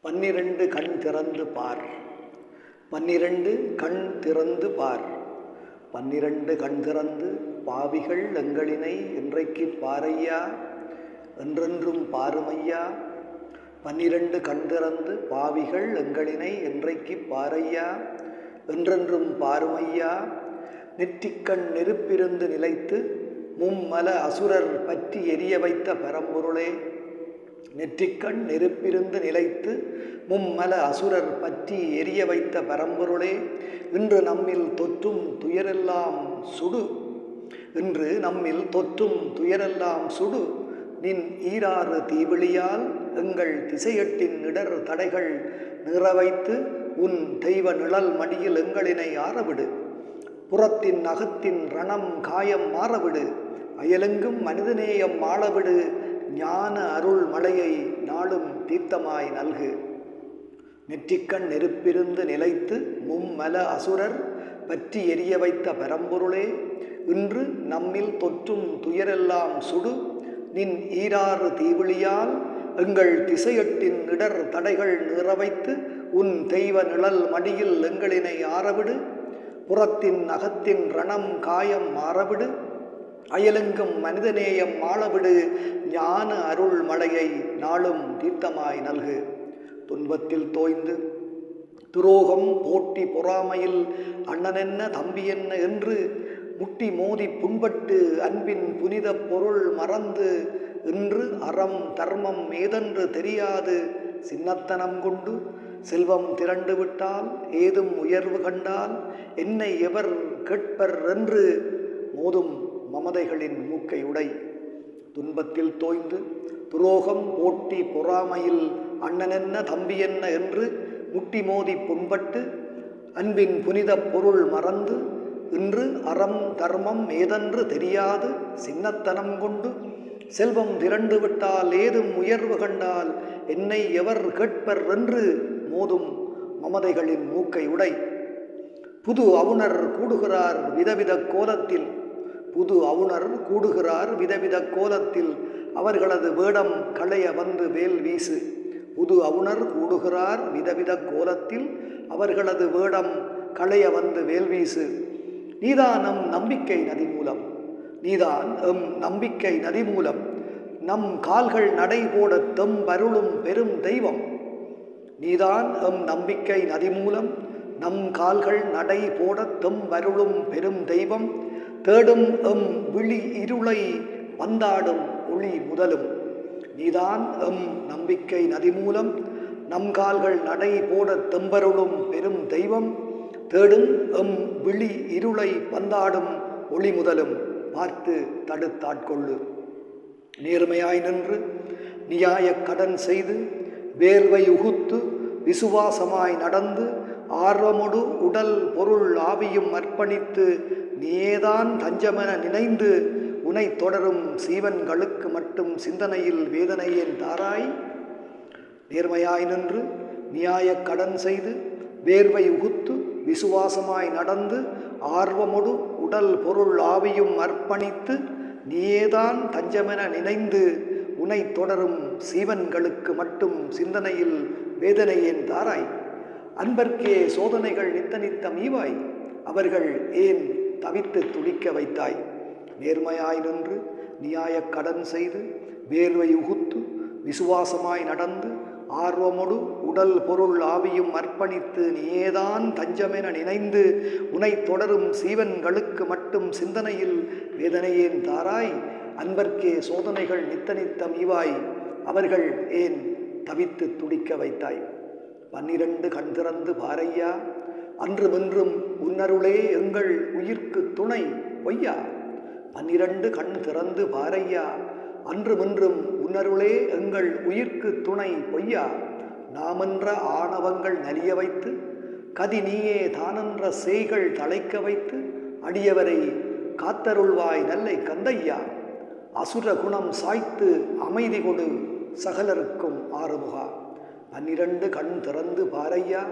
12 கண் திறந்து பார். 12 கண் திறந்து பார். 12 கண் திறந்து பாவிகள் எங்களினை இன்றைக்கு பாரையா, என்றென்றும் பாருமையா. 12 கண் திறந்து பாவிகள் எங்களினை இன்றைக்கு பாரையா, என்றென்றும் பாருமையா. நெற்றிக்கண் நெருப்பிருந்து நிலைத்து மும்மல அசுரர் பற்றி எரிய வைத்த பரம்பொருளே. நெற்றிக்கண் நெருப்பிருந்து நிலைத்து மும்மல அசுரர் பற்றி எரிய வைத்த பரம்பொருளே, இன்று நம்மில் தொற்றும் துயரெல்லாம் சுடு. இன்று நம்மில் தொற்றும் துயரெல்லாம் சுடு. நின் ஈராறு தீவிழியால் எங்கள் திசையட்டின் இடர் தடைகள் நிறவைத்து உன் தெய்வ நிழல் மடியில் எங்களினை ஆறவிடு. புறத்தின் அகத்தின் ரணம் காயம் மாறவிடு. அயலெங்கும் மனிதநேயம் ஆளவிடு. ஞான அருள் மலையை நாளும் தீர்த்தமாய் நல்கு. நெற்றிக்கண் நெருப்பிருந்து நிலைத்து மும்மல அசுரர் பற்றி எரிய வைத்த பரம்பொருளே, இன்று நம்மில் தொற்றும் துயரெல்லாம் சுடு. நின் ஈராறு தீவிழியால் எங்கள் திசையட்டின் இடர் தடைகள் நிறவைத்து உன் தெய்வ நிழல் மடியில் எங்களினை ஆறவிடு. புறத்தின் அகத்தின் ரணம் காயம் மாறவிடு. அயலெங்கும் மனிதநேயம் ஆளவிடு. ஞான அருள் மலையை நாளும் தீர்த்தமாய் நல்கு. துன்பத்தில் தோய்ந்து துரோகம் போட்டி பொறாமையில் அண்ணனென்ன தம்பி என்ன என்று முட்டி மோதி புண்பட்டு அன்பின் புனித பொருள் மறந்து இன்று அறம் தர்மம் ஏதென்று தெரியாது சின்னத்தனம் கொண்டு செல்வம் திரண்டு விட்டால் ஏதும் உயர்வு கண்டால் என்னை எவர் கேட்பர் என்று மோதும் மமதைகளின் மூக்கை உடை. துன்பத்தில் தோய்ந்து துரோகம் போட்டி பொறாமையில் அண்ணனென்ன தம்பி என்ன என்று முட்டி மோதி புண்பட்டு அன்பின் புனித பொருள் மறந்து இன்று அறம் தர்மம் ஏதென்று தெரியாது சின்னத்தனம் கொண்டு செல்வம் திரண்டு விட்டால் ஏதும் உயர்வு கண்டால் என்னை எவர் கேட்பர் என்று மோதும் மமதைகளின் மூக்கை உடை. புது அவுணர் கூடுகிறார் விதவித கோலத்தில். புது அவுணர் கூடுகிறார் விதவித கோலத்தில் அவர்களது வேடம் களைய வந்து வேல் வீசு. புது அவுணர் கூடுகிறார் விதவித கோலத்தில் அவர்களது வேடம் களைய வந்து வேல் வீசு. நீதான் நம் நம்பிக்கை நதி மூலம். நீதான் எம் நம்பிக்கை நதி மூலம். நம் கால்கள் நடை போட தெம்பருளும் பெரும் தெய்வம். நீதான் எம் நம்பிக்கை நதி மூலம். நம் கால்கள் நடை போட தெம்பருளும் பெரும் தெய்வம். தேடும் எம் விழி இருளை வந்தாடும் ஒளி முதலும். நீதான் எம் நம்பிக்கை நதி மூலம். நம் கால்கள் நடை போட தெம்பருளும் பெரும் தெய்வம். தேடும் எம் விழி இருளை வந்தாடும் ஒளி முதலும். பார்த்து தடுத்தாட்கொள்ளு. நேர்மையாய் நின்று நியாய கடன் செய்து வேர்வை உகுத்து விசுவாசமாய் நடந்து ஆர்வமொடு உடல் பொருள் ஆவியும் அர்ப்பணித்து நீதான் தஞ்சமென நினைந்து உனை தொடரும் சீவன்களுக்கு மட்டும் சிந்தனையில் வேதனையேன் தாராய். நேர்மையாய் நின்று நியாய கடன் செய்து வேர்வை உகுத்து விசுவாசமாய் நடந்து ஆர்வமொடு உடல் பொருள் ஆவியும் அர்ப்பணித்து நீதான் தஞ்சமென நினைந்து உனை தொடரும் சீவன்களுக்கு மட்டும் சிந்தனையில் வேதனையேன் தாராய். அன்பர்க்கே சோதனைகள் நித்த நித்தம் ஈவாய். அவர்கள் ஏன் தவித்து துடிக்க வைத்தாய். நேர்மையாய் நின்று நியாய கடன் செய்து வேர்வை உகுத்து விசுவாசமாய் நடந்து ஆர்வமொடு உடல் பொருள் ஆவியும் அர்ப்பணித்து நீதான் தஞ்சமென நினைந்து உனை தொடரும் சீவன்களுக்கு மட்டும் சிந்தனையில் வேதனையேன் தாராய். அன்பர்க்கே சோதனைகள் நித்த நித்தம் ஈவாய். அவர்கள் ஏன் தவித்து துடிக்க வைத்தாய். 12 கண் திறந்து பாரையா, அன்றுமென்றும் உன்னருளே எங்கள் உயிர்க்கு துணை பொய்யா. 12 கண் திறந்து பாரையா, அன்றுமென்றும் உன்னருளே எங்கள் உயிர்க்கு துணை பொய்யா. நாமென்ற ஆணவங்கள் நலிய வைத்து கதி நீயே தானென்ற செய்கள் தழைக்க வைத்து அடியவரை காத்தருள்வாய் நல்லை கந்தையா. அசுர குணம் சாய்த்து அமைதி கொடு சகலருக்கும் ஆறுமுகா. 12 கண் திறந்து பாரையா,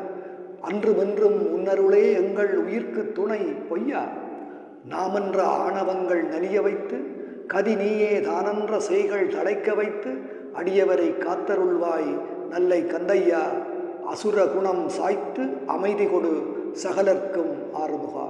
அன்றுமென்றும் உன்னருளே எங்கள் உயிர்க்கு துணை பொய்யா. நாமென்ற ஆணவங்கள் நலிய வைத்து கதி நீயே தானென்ற செய்கள் தழைக்க வைத்து அடியவரை காத்தருள்வாய் நல்லை கந்தையா, அசுர குணம் சாய்த்து அமைதி கொடு சகலர்க்கும் ஆறுமுகா.